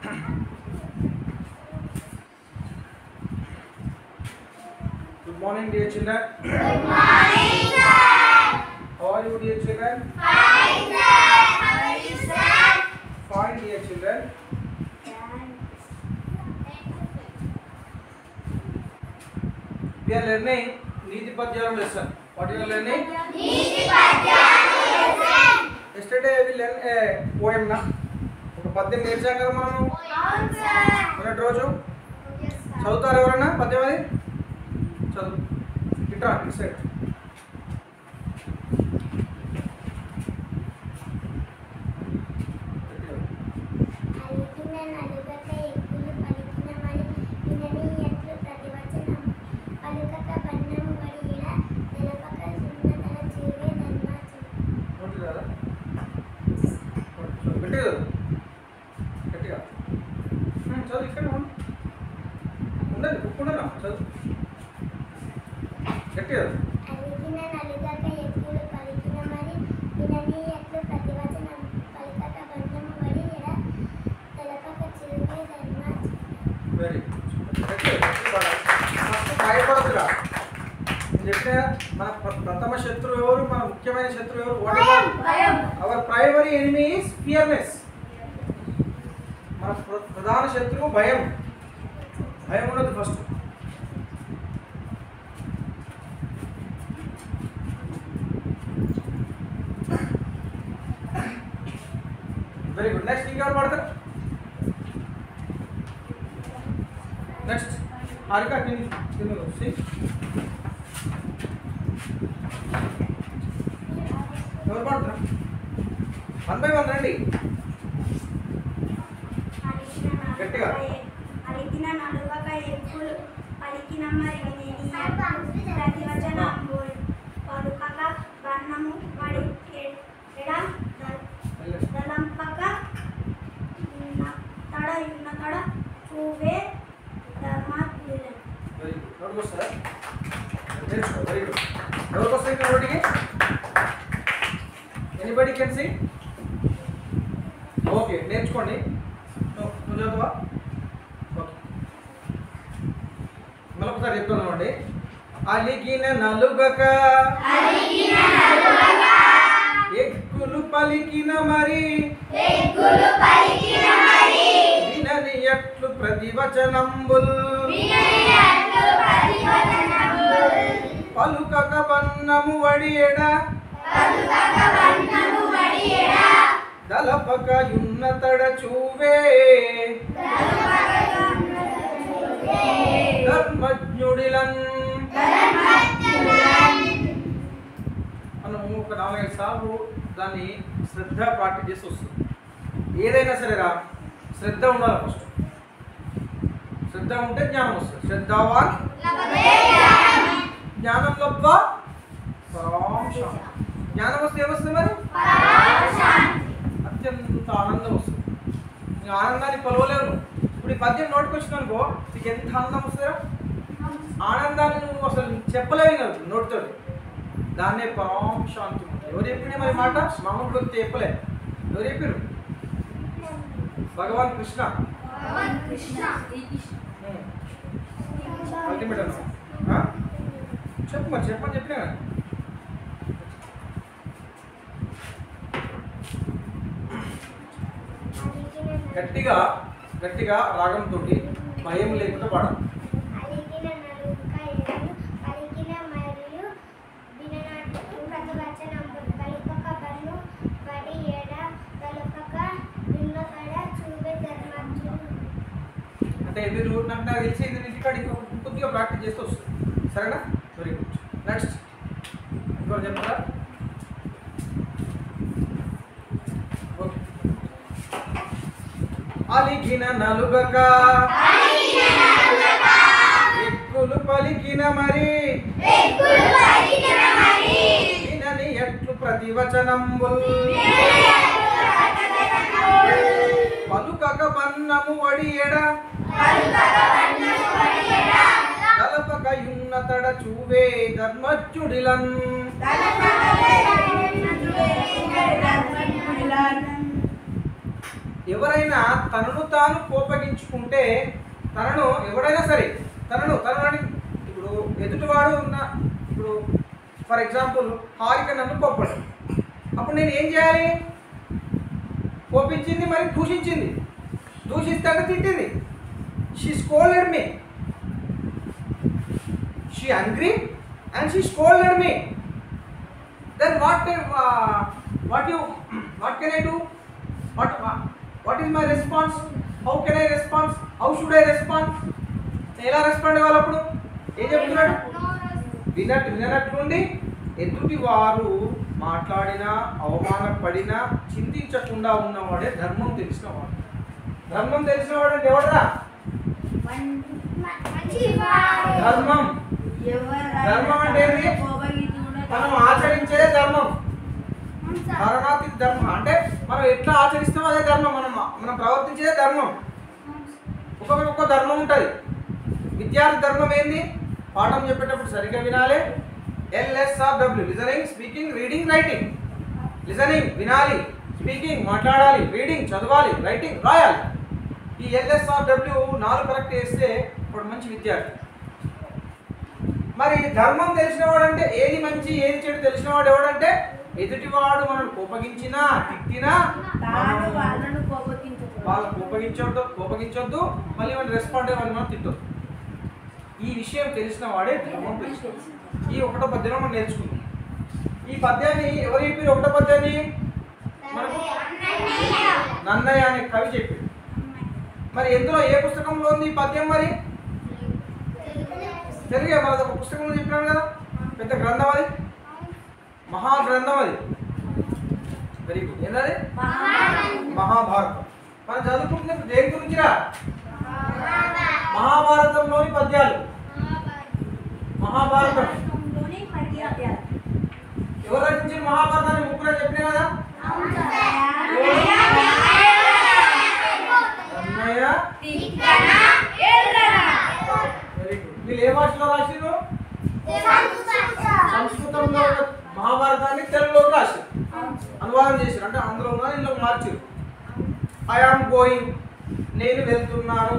Good morning, dear children. Good morning, sir. How are you, dear children? Fine, sir. How are you, sir? Fine, dear children. We are learning Niti Padyalam lesson. What you are learning? Niti Padyalam lesson. Yesterday we learned a poem na. ఒక పద్యం నేర్చాం కదా మనము. అవును sir. మొదటి రోజు చదువుతారు ఎవరన్నా పద్యం అది? చదువు. ఇట్రా ఇటు సైడ్. మన ప్రథమ శత్రువు ఎవరు, మన ముఖ్యమైన శత్రువు ఎవరు? Hour primary enemy is fearness. మన ప్రధాన శత్రువు భయం. భయం ఉన్నది ఫస్ట్. Very good. నెక్స్ట్ ఇంకెవరు పడతారు? నెక్స్ట్ హారిక ఎవరు పడతారు? 1 by 1 రండి గట్టిగా. అలికిన నలుగక ఎక్కులు పలికిన మరి ప్రతివచనంబు పలుకక వర్ణము వడి ఎడ దలంపక తడ ఉన్న తడ చూవే ధర్మాత్ములు. Very good. నోట్కి వస్తారా? Very good. ఎవరికి వస్తాయి నోటికి? Anybody can see? ఓకే, నేర్చుకోండి. నువ్వు చదువా? ఓకే, మళ్ళీ ఒకసారి చెప్తున్నాం అండి. అలిగిన నలుగక ఎక్కులు పలికిన మరి వినని ఎట్లు ప్రతివచనంబుల్ పలుకక వన్నము వడియడ దళపక యున్నతడ చూవే ధర్మజ్ఞుడిలన్. మనము ఒక 4-5 సార్లు దాన్ని శ్రద్ధ ప్రాక్టీస్ చేసి వస్తుంది. ఏదైనా సరేరా శ్రద్ధ ఉండాలి ఫస్ట్. శ్రద్ధ ఉంటే జ్ఞానం వస్తుంది. శ్రద్ధావాన్ జ్ఞానం లబ్ధ పరాంశం. జ్ఞానం వస్తే ఏమొస్తుంది మరి? అత్యంత ఆనందం వస్తుంది. నీకు ఆనందాన్ని కొలవలేవు. ఇప్పుడు ఈ పద్యం నోటికి వచ్చిన అనుకో, నీకు ఎంత ఆనందం వస్తుందా? ఆనందాన్ని నువ్వు అసలు చెప్పలేవు కదా నోటితో. దాన్నే పరాంశాంతి. ఎవరు చెప్పినా మరి మాట? మామూలు వ్యక్తి చెప్పలే. ఎవరు చెప్పారు? భగవాన్ కృష్ణ. అల్టిమేట్ అన్నా చెప్పు మరి. చెప్పని చెప్పినా కదా. గట్టిగా గట్టిగా రాగంతో భయం లేకుండా పాడాలి. అంటే మీరు నాకు తెలిసి ఇది ఇంటికాడ కొద్దిగా ప్రాక్టీస్ చేస్తూ వస్తుంది. సరేనా? Very good. నెక్స్ట్ ఇంకోటి చెప్తారా? ఓకే. అలిగిన నలుగక ఎక్కులు పలికిన మరి వినని ఎట్లు ప్రతివచనంబుల్ పలుకక వన్నము వడియడ దళపక యున్నతడ చూవే ధర్మజ్ఞుడిలన్. ఎవరైనా తనను తాను కోపగించుకుంటే తనను ఎవరైనా సరే తనను అని ఇప్పుడు ఎదుటివాడు ఉన్న ఇప్పుడు ఫర్ ఎగ్జాంపుల్ హారిక నన్ను కోప్పడు, అప్పుడు నేను ఏం చేయాలి? కోపించింది మరి దూషించింది, దూషిస్తాక తిట్టింది. She scolded me, she angry and she scolded me. Then what can I do? What is my response? How can I respond? How should I respond? ఎలా రెస్పాండ్ అవ్వాలి? అప్పుడు ఏం చెప్తున్నాడు? వినట్లుండి ఎదుటి వారు మాట్లాడినా అవమానపడినా చింతించకుండా ఉన్నవాడే ధర్మం తెలిసినవాడు. ధర్మం తెలిసినవాడు అంటే ఎవడరా? ధర్మం. ధర్మం అంటే ఏంటి? మనం ఆచరించేదే ధర్మం. ధర్మాతి ధర్మం అంటే మనం ఎట్లా ఆచరిస్తామో అదే ధర్మం. మనం ప్రవర్తించేదే ధర్మం. ఒక్కొక్క ధర్మం ఉంటుంది. విద్యార్థి ధర్మం ఏంది? పాఠం చెప్పేటప్పుడు సరిగ్గా వినాలి. LSRW listening, speaking, reading, writing. Listening వినాలి, స్పీకింగ్ మాట్లాడాలి, రీడింగ్ చదవాలి, రైటింగ్ రాయాలి. ఈ LSRW 4 కరెక్ట్ చేస్తే ఇప్పుడు మంచి విద్యార్థి. మరి ధర్మం తెలిసినవాడు అంటే ఏది మంచి ఏది చెడు తెలిసినవాడు ఎవడంటే ఎదుటివాడు మనం కోపగించినా తిట్టినా వాళ్ళను కోపగించొద్దు, మళ్ళీ మనం రెస్పాండ్ అయ్యి మనం తిట్టొద్దు. ఈ విషయం తెలిసిన వాడే ధర్మం తెలుసు. ఈ 1వ పద్యంలో మనం నేర్చుకుందాం. ఈ పద్యాన్ని ఎవరు చెప్పారు? 1వ పద్యాన్ని మనకు నన్నయ్య అనే కవి చెప్పాడు. మరి ఎందులో ఏ పుస్తకంలో ఉంది ఈ పద్యం? మరి తెలుగే మన ఒక పుస్తకంలో చెప్పినాను కదా, పెద్ద గ్రంథం అది, మహాగ్రంథం అది. Very good. ఏంటది? మహాభారతం. మనం చదువుకుంటున్న దేని గురించిరా? మహాభారతంలోని పద్యాలు. మహాభారతం ఎవరు రచించిన మహాభారతాన్ని? ముగ్గురు చెప్పినా కదా. Very good. వీళ్ళు ఏ భాషలో రాసిరు? సంస్కృతంలో మహాభారతాన్ని తెలుగులోకి రాశారు, అనువాదం చేశారు. అంటే అందులో ఉన్న ఇందులో మార్చారు. ఐ ఆమ్ గోయింగ్, నేను వెళ్తున్నాను.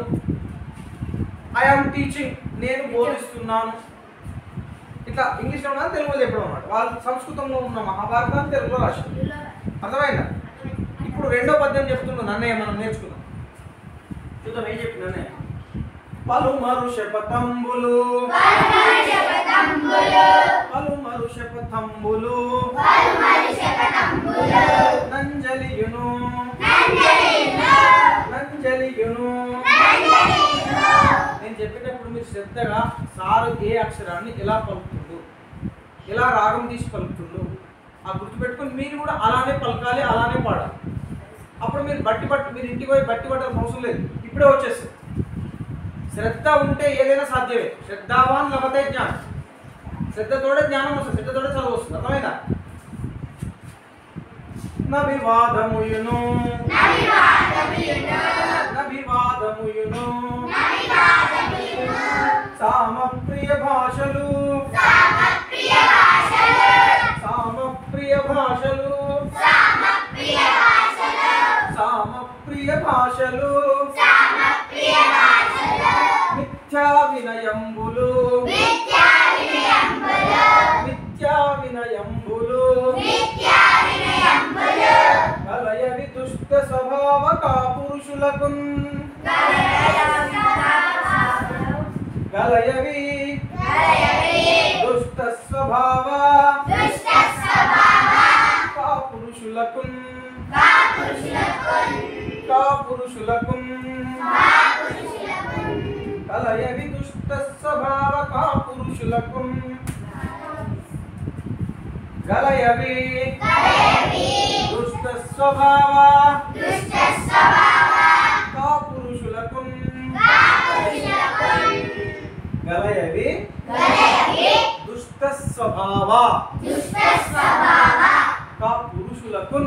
ఐ ఆమ్ టీచింగ్, నేను బోధిస్తున్నాను. ఇట్లా ఇంగ్లీష్లో ఉన్నది తెలుగులో చెప్పడం అన్నమాట. వాళ్ళు సంస్కృతంలో ఉన్న మహాభారతాన్ని తెలుగులో రాశారు. అర్థమైందా? ఇప్పుడు 2వ పద్యం చెప్తున్నాను నన్నయ్య, మనం నేర్చుకుందాం. చూద్దాం ఏం చెప్పి నన్నయ్య. పలుమరు శపథంబులు నంజలియును నేను చెప్పేటప్పుడు మీరు శ్రద్ధగా సారు ఏ అక్షరాన్ని ఎలా పలుకుతుండు, ఎలా రాగం తీసి పలుకుతుండు ఆ గుర్తుపెట్టుకొని మీరు కూడా అలానే పలకాలి, అలానే పాడాలి. అప్పుడు మీరు మీరు ఇంటికి పోయి బట్టి పట్టాల్సిన అవసరం లేదు, ఇప్పుడే వచ్చేస్తుంది. శ్రద్ధ ఉంటే ఏదైనా సాధ్యమే. శ్రద్ధావాన్ లభతే జ్ఞానం. శ్రద్ధతోడే జ్ఞానం వస్తుంది, శ్రద్ధతోడే చదువు వస్తుంది. అర్థమైందా? నవివాదముయును సామప్రియ భాషలు మిథ్యా వినయంబులు కలయవి దుష్ట స్వభావ కాపురుషులకు దుష్ట స్వభావ కాపురుషులకు కలయవి దుష్ట స్వభావ కాపురుషులకు గలయవి దుష్ట స్వభావ కాపురుషులకు గలయవి దుష్ట స్వభావ కాపురుషులకు.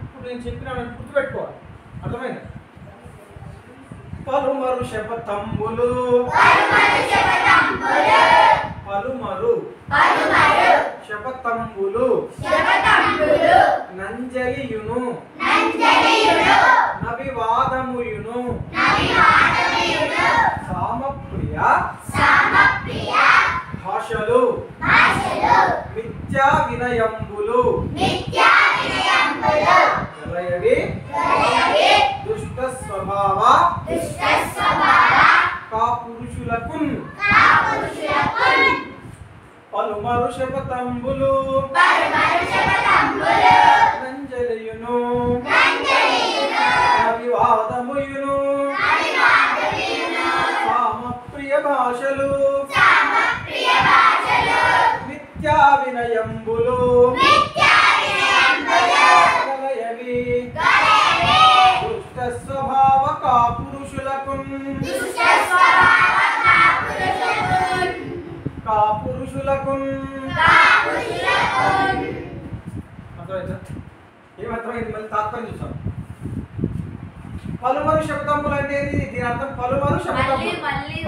ఇప్పుడు నేను చెప్పిన గుర్తుపెట్టుకోవాలి. అర్థమైంది? పలుమరు శపథంబులు శపథంబులు నంజలియును నవివాదముయును సామప్రియ భాషలు మిథ్యా వినయంబులు గలయవి దుష్ట స్వభావ కాపురుషులకున్ పలుమరు శపథంబులు నంజలియును అవివాదముయును సామప్రియ భాషలు మిథ్యా వినయంబులు గలయవి దుష్ట స్వభావ కాపురుషులకున్ అర్థమైందా? ఏమర్థమైంది? మళ్ళీ తాత్పర్యం చూసాం. పలుమరు శబ్దములు అనేది దీని అర్థం పలుమరు శబ్దములు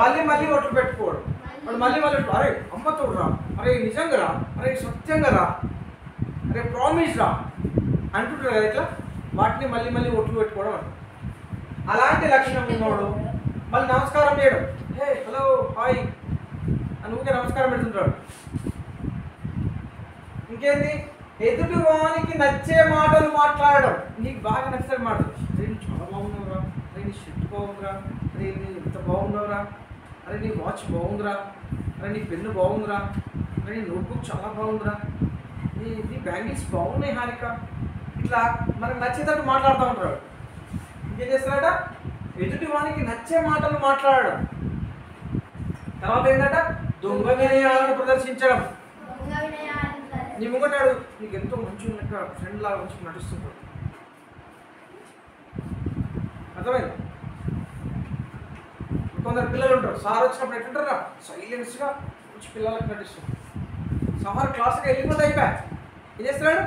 మళ్ళీ మళ్ళీ ఒట్లు పెట్టుకోవడం. వాడు మళ్ళీ అరే అమ్మతోడు రా, అరే నిజంగా రా, అరే సత్యంగా రా, అరే ప్రామిస్ రా అంటుంటారు కదా ఇట్లా. వాటిని మళ్ళీ మళ్ళీ ఒట్లు పెట్టుకోవడం అంట. అలాంటి లక్షణం ఉన్నవాడు మళ్ళీ నమస్కారం చేయడం, హే హలో హాయ్ అని ఊరికే నమస్కారం పెడుతుంటాడు. ఇంకేంది? ఎదుటి వానికి నచ్చే మాటలు మాట్లాడడం. నీకు బాగా నచ్చే మాటలు, అరే నీ చాలా బాగున్నావురా, అరే నీ షర్ట్ బాగుందిరా, అరే నీ ఇంత బాగున్నావురా, అరే నీ వాచ్ బాగుందిరా, అరే నీ పెన్ను బాగుందిరా, అరే నీ నోట్బుక్ చాలా బాగుందిరా, నీ బ్యాంగిల్స్ బాగున్నాయి హారిక. ఇట్లా మనకు నచ్చేటట్టు మాట్లాడుతూ ఉంటాడు. ఇంకేం చేస్తాడట? ఎదుటి వానికి నచ్చే మాటలు మాట్లాడడం. తర్వాత ఏంటంట? దొంగ వినయాలను ప్రదర్శించడం. నీ ముంగటాడు నీకు ఎంతో మంచి ఉన్నట్టు ఫ్రెండ్ లాగా మంచి నటిస్తుంటాడు. అర్థమైంది? కొందరు పిల్లలు ఉంటారు, సార్ వచ్చినప్పుడు ఎట్లుంటారా సైలెన్స్గా మంచి పిల్లలకు నటిస్తారు. సార్ క్లాస్కి వెళ్ళిపోతే అయిపోయా ఏం చేస్తాడు?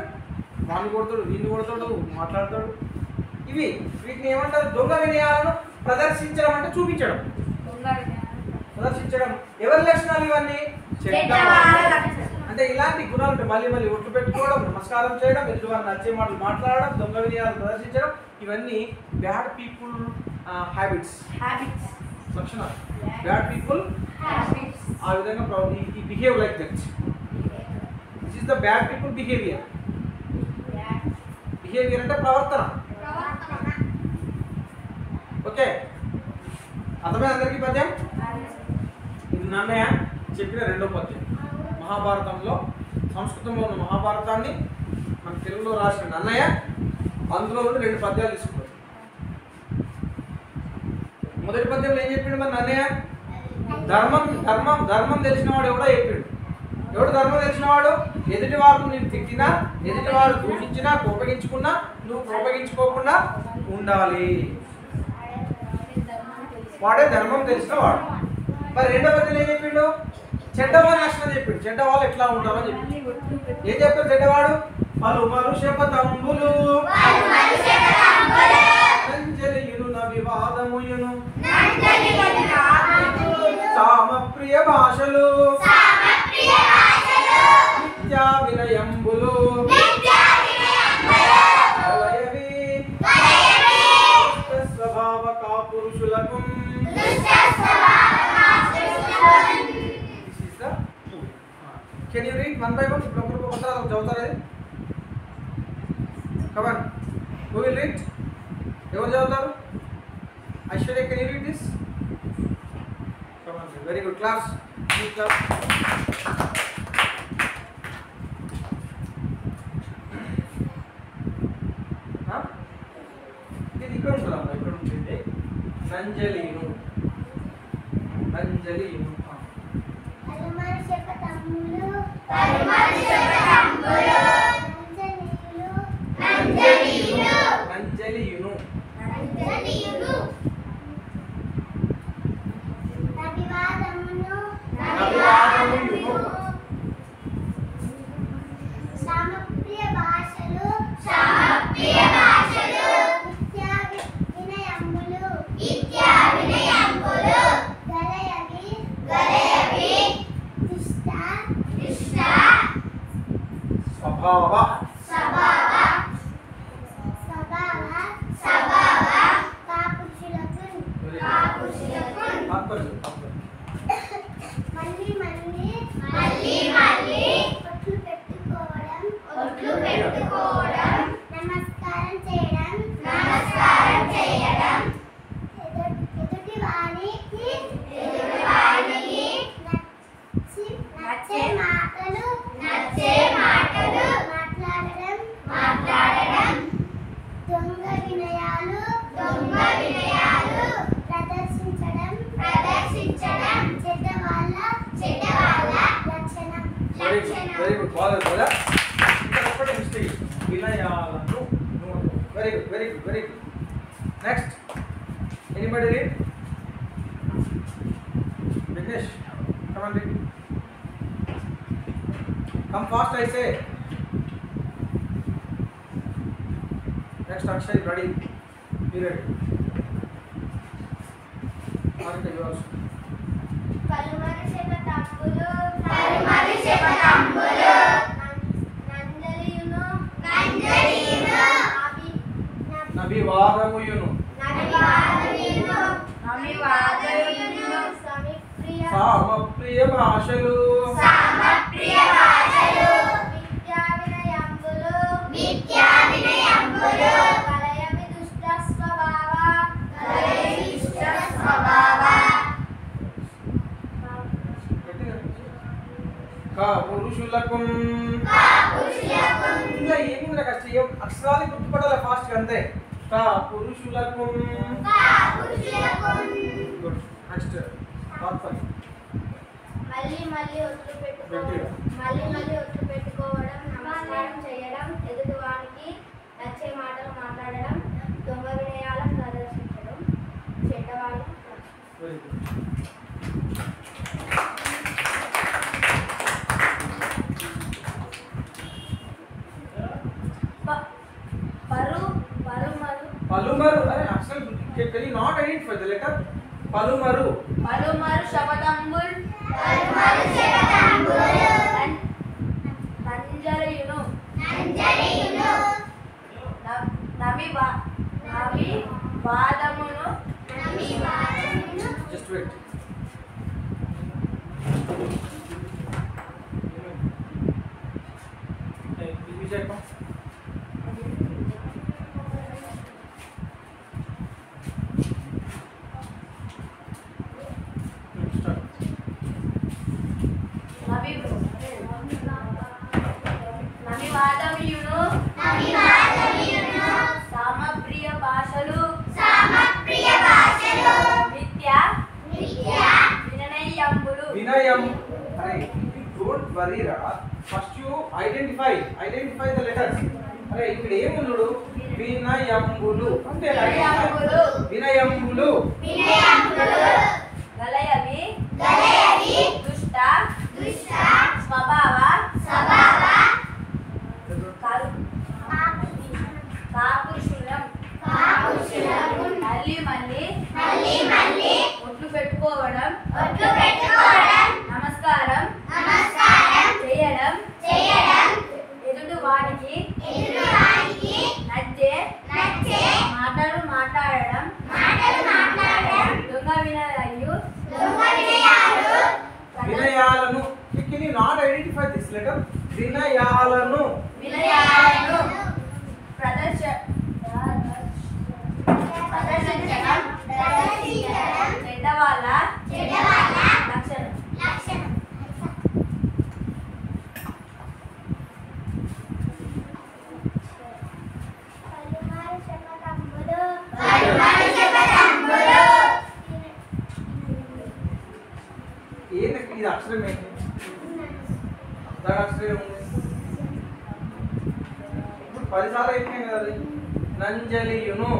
వాడిని కొడతాడు, వీడిని కొడతాడు, మాట్లాడతాడు. వీటిని ఏమంటారు? దొంగ వినయాలను ప్రదర్శించడం అంటే చూపించడం, ప్రదర్శించడం. ఎవరి లక్షణాలు ఇవన్నీ? అంటే ఇలాంటి గుణాలు మళ్ళీ మళ్ళీ ఒట్లు పెట్టుకోవడం, నమస్కారం చేయడం, ఎదుటివారిని నచ్చే మాటలు మాట్లాడడం, దొంగ వినయాలు ప్రదర్శించడం, ఇవన్నీ బ్యాడ్ పీపుల్ హ్యాబిట్స్, లక్షణాలు. బ్యాడ్ పీపుల్ ఆ విధంగా behave like that. This is the bad people behaviour. Behaviour అంటే ప్రవర్తన. ఓకే, అర్థమే అందరికీ పద్యం? ఇది నన్నయ్య చెప్పిన రెండో పద్యం. మహాభారతంలో, సంస్కృతంలో ఉన్న మహాభారతాన్ని మన తెలుగులో రాసిన నన్నయ్య అందులో నుండి రెండు పద్యాలు తీసుకున్నాడు. మొదటి పద్యంలో ఏం చెప్పిండు మరి నన్నయ్య? ధర్మం ధర్మం ధర్మం తెలిసినవాడు ఎవడో చెప్పిండు. ఎవడు ధర్మం తెలిసినవాడు? ఎదుటి వారు నేను తిట్టినా, ఎదుటి వారు దూషించినా, కోపగించుకున్నా నువ్వు కోపగించుకోకుండా ఉండాలి. వాడే ధర్మం తెలిసిన వాడు. మరి రెండో పద్యం ఏం చెప్పిండు? చెడ్డవాళ్ళ లక్షణం చెప్పిండు. చెడ్డవాళ్ళు ఎట్లా ఉంటారని చెప్పిండు. ఏం చెప్పారు చెడ్డవాడు? పలుమరు శపథంబులు నంజలియును నవివాదముయును సామప్రియ భాషలు మిథ్యా వినయంబులు గలయవి దుష్ట స్వభావ కాపురుషులకు. Can you read one by one? ఒకరికి ఒకసారి చదువుతారా? Come on. Who will read? ఎవరు చదువుతారు? Aishwarya, can you read this? Come on. Very good class. Good class. ఇది ఇక్కడ ఉంటుందా? ఇక్కడ ఉంటుంది. నంజలియును నంజలియును నంజలియును నవివాదముయును సామప్రియ భాషలు మిథ్యా వినయంబులు గలయవి దుష్ట next anybody read Vignesh come on read come fast I say next Akshay ready be ready Arika you also పలుమరి శబదంబులు పలుమరి శబదంబులు నందలియును నందలియును నబివాదముయును నబివాదముయును నబివాదముయును సమప్రియ సామప్రియ భాషలు సమప్రియ భాషలు విద్యా వినయంబులు విద్యా వినయంబులు కలయమి దుష్ట స్వభావ కలయమి దుష్ట స్వభావ కా పురుషులకు పురుషులకు ఇంకా ఏమి కష్టం అక్షరాలు గుర్తుపడాలి ఫాస్ట్ గా అంతే కా పురుషులకు పురుషులకు గుడ్ నెక్స్ట్ మళ్ళీ మళ్ళీ ఒట్లు పెట్టుకోవడం గట్టిగా. మళ్ళీ మళ్ళీ ఒట్లు పెట్టుకోవడం నమస్కారం చేయడం ఎదుటివానికి నచ్చే మాటలు మాట్లాడడం దొంగ వినయాలను ప్రదర్శించడం చెడ్డవాళ్ళు వెరీ గుడ్ పలుమరు అరే అక్షరం can you not identify the letter పలుమరు పలుమరు శబదంబుల్ పలుమరు శబదంబుల్ నంజలియును నంజలియును నమి వాదమును జస్ట్ వెయిట్ విజయ్ కమ్ నమివాదముయును సమప్రియ భాషలు విద్యా వినయంబులు వినయం అరే డోంట్ వరీ రా first you identify the letters అరే ఇక్కడ ఏమున్నాడు వినయంబులు అంతే వినయంబులు గలయవి దుష్ట స్వభావ కాపురుషులం మళ్ళీ మళ్ళీ ఒట్లు పెట్టుకోవడం నమస్కారం చేయడం ఎదుటి వాడికి నచ్చే మాటలు మాట్లాడడం దొంగ వినయాలు వినయాలను can you not identify this letter వినయాలను ప్రదర్శించడం చెడ్డవాళ్ళ లక్షణం ఏంటి ఇది అక్షరం ఏంటి దాని అక్షరం ఉంది ఇప్పుడు 10 సార్లు అయిపోయింది కదా అది. నంజలియును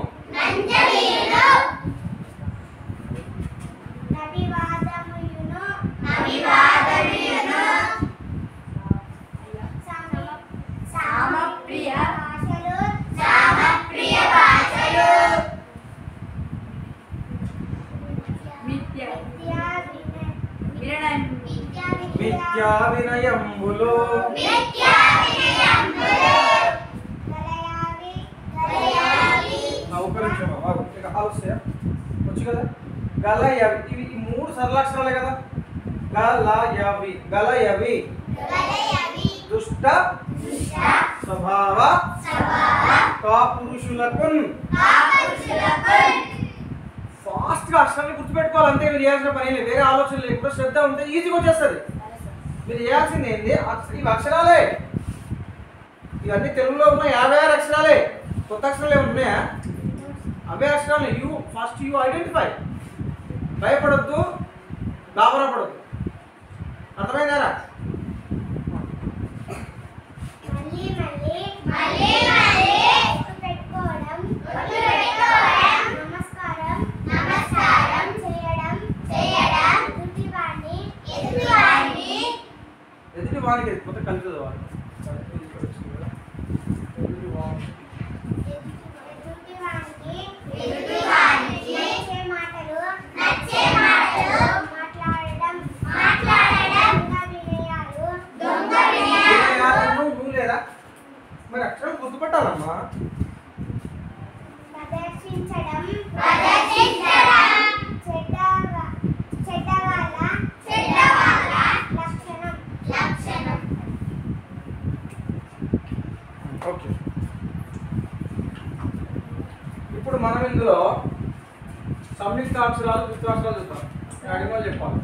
సమప్రియ భాషలు విద్యా వినయంబులు ఒక నిమిషం బాబు ఇక ఆలోచన వచ్చు కదా గలయవి ఇవి ఈ 3 సరళాక్షరాలే కదా గలయవి దుష్ట స్వభావ కాపురుషులకు ఫాస్ట్ గా అక్షరాన్ని గుర్తుపెట్టుకోవాలి అంతే మీరు చేయాల్సిన పని లేదు వేరే ఆలోచన లేకుండా శ్రద్ధ ఉంటే ఈజీగా వచ్చేస్తుంది మీరు చేయాల్సింది ఏంటి ఇవి అక్షరాలే ఇవన్నీ తెలుగులో ఉన్న 56 అక్షరాలే కొత్త అక్షరాలు ఏమి ఉన్నాయా అవే అక్షరాలు యూ ఐడెంటిఫై భయపడొద్దు గాబరపడొద్దు అర్థమైందారా మళ్ళీ మళ్ళీ ఒట్లు పెట్టుకోవడం మనం ఇందులో సంయుక్త అక్షరాలు ద్విత్వాక్షరాలు చూస్తాం. నేను అడిగిన వాళ్ళు చెప్పాలి.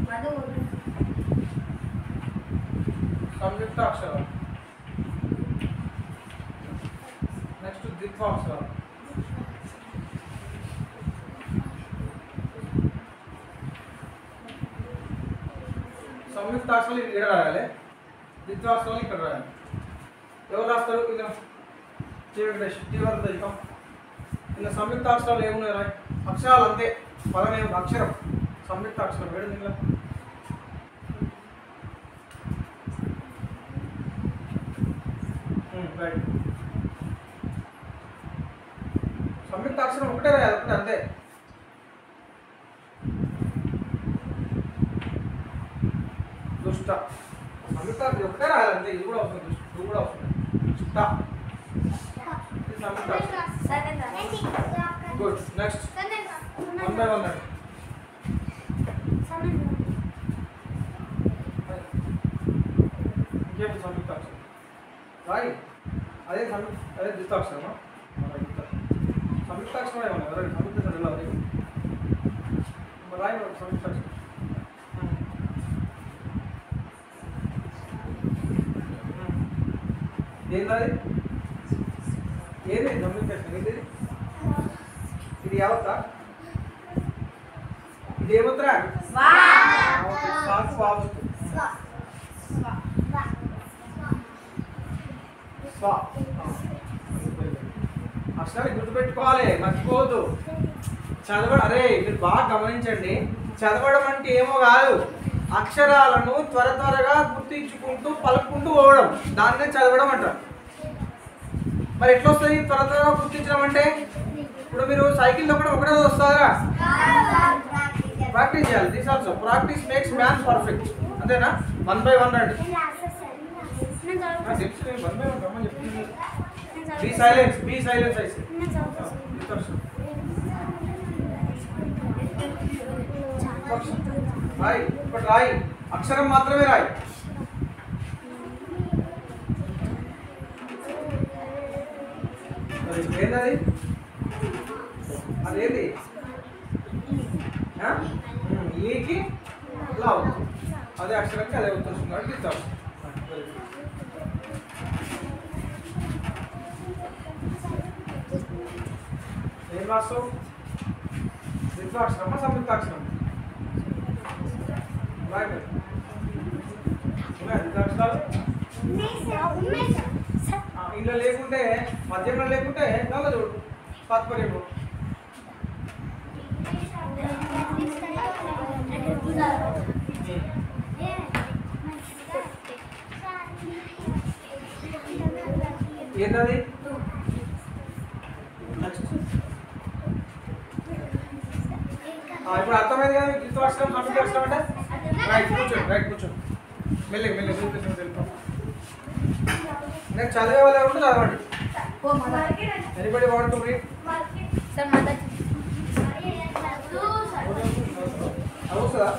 సంయుక్త అక్షరాలు, నెక్స్ట్ ద్విత్వాక్షరాలు. సంయుక్త అక్షరాలు ఇక్కడ రాయాలి, ద్విత్వాక్షరాలు ఇక్కడ రాయాలి. ఎవరు రాస్తారు? ఇలా జీవితం ఇలా సంయుక్త అక్షరాలు ఏమున్నాయి రాయి. అక్షరాలు అంతే, పదం ఏమి అక్షరం సంయుక్త అక్షరం వేడు ఇలా. రైట్, సంయుక్త అక్షరం ఒకటే రాయాలి, ఒకటే అంతే. దుష్ట సంయుక్త ఒకటే రాయాలి అంతే. ఇది కూడా వస్తుంది, దుష్టు కూడా వస్తుంది. దుష్ట ఇది సంయుక్త అక్షరం. గుడ్, నెక్స్ట్ 1 by 1 అండి. ఇంకేంటి సంయుక్త అక్షరం రాయి. అదే అదే ద్వితాక్షరమా? సంయుక్త అక్షరం ఏమన్నా రాయి. సంయుక్త అక్షరం ఎలా రాయి సంయుక్త అక్షరం. ఏంటది? ఏది సంయుక్త అక్షరం? ఏంటి ఇది? యావత్తా? ఇది ఏమవుతురా? అక్షరాలు గుర్తుపెట్టుకోవాలి, మర్చిపోవద్దు. చదవడం, అరే మీరు బాగా గమనించండి. చదవడం అంటే ఏమో కాదు, అక్షరాలను త్వరగా గుర్తించుకుంటూ పలుకుంటూ పోవడం, దాన్నే చదవడం అంటారు. మరి ఎట్లా వస్తుంది త్వరగా గుర్తించడం అంటే? ఇప్పుడు మీరు సైకిల్ తప్పడం ఒకటే వస్తుందా? ప్రాక్టీస్ చేయాలి. This also practice makes man perfect. అంతేనా? 1 by 1 రండి. 1 by 1 రమ్మని చెప్తుంది. బీ సైలెన్స్ అయితే రాయి. ఇప్పుడు రాయి, అక్షరం మాత్రమే రాయి. ఏంటది? అదేంటి? ఈకి ఇలా అవుతుంది, అదే అక్షరానికి అదే ఉత్తరం కాబట్టి ఇస్తాం. ఏం రాస్తావు? ద్విత్వాక్షరమా సంయుక్తాక్షరం? ద్విత్వాక్షరాలు ఇంట్లో లేకుంటే, మధ్యంలో లేకుంటే దానిలో చూడు తాత్పర్యము. ఏంటది? ఇప్పుడు అర్థమైంది కదా మీకు ద్విత్వాక్షరం సంయుక్తాక్షరం అంటే? రైట్, కూర్చోండి, రైట్ కూర్చోండి. మెల్లిగా వెళ్ళిపో. నెక్స్ట్ చదివే వాళ్ళు ఉంటే చదవండి. Anybody want to read? అవుతుందా?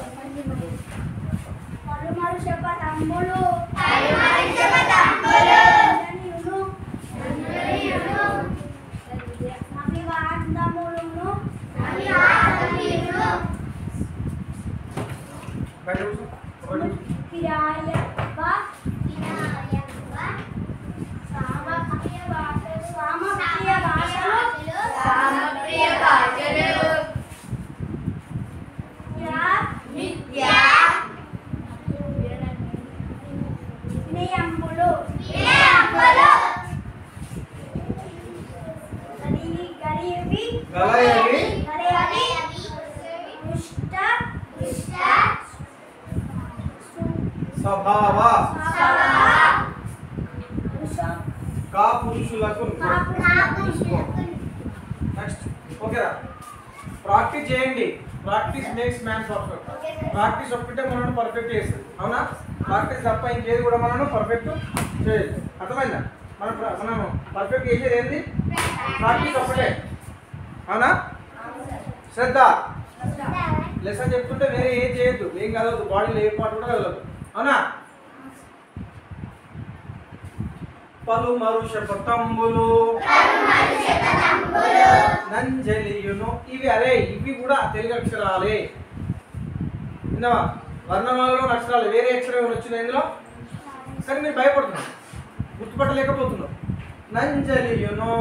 స్వభావ కా పురుషులకు. నెక్స్ట్ ఓకేరా? ప్రాక్టీస్ చేయండి. Practice makes man perfect. Practice ఒక్కటే మనల్ని పర్ఫెక్ట్ చేస్తుంది, అవునా? ప్రాక్టీస్ తప్ప ఇంకేది కూడా మనల్ని పర్ఫెక్ట్ చేయదు. అర్థమైందా? మనం పర్ఫెక్ట్ చేసేది ఏంటి? ప్రాక్టీస్ ఒక్కటే, అవునా? శ్రద్ధ. లెసన్ చెప్తుంటే వేరే ఏం చేయొద్దు, ఏం కదవద్దు, బాడీలో ఏ పార్ట్ కూడా కదలదు, అవునా? పలుమరు శపథంబులు నంజలియును. ఇవి కూడా తెలుగు అక్షరాలే. విన్నావా? వర్ణమాలలో అక్షరాలు వేరే అక్షరం ఏమైనా వచ్చింది ఇందులో? కానీ మీరు భయపడుతున్నారు, గుర్తుపట్టలేకపోతున్నారు. నంజలియును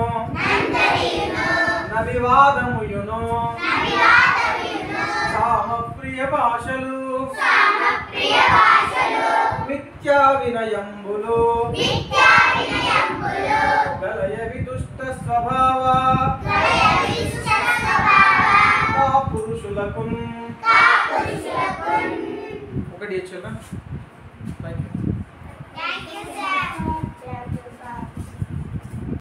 నవివాదముయును సామప్రియ భాషలు మిథ్యా వినయంబులు గలయవి దుష్ట స్వభావ పురుషులకు. ఒకటి ఇచ్చారా? Thank you.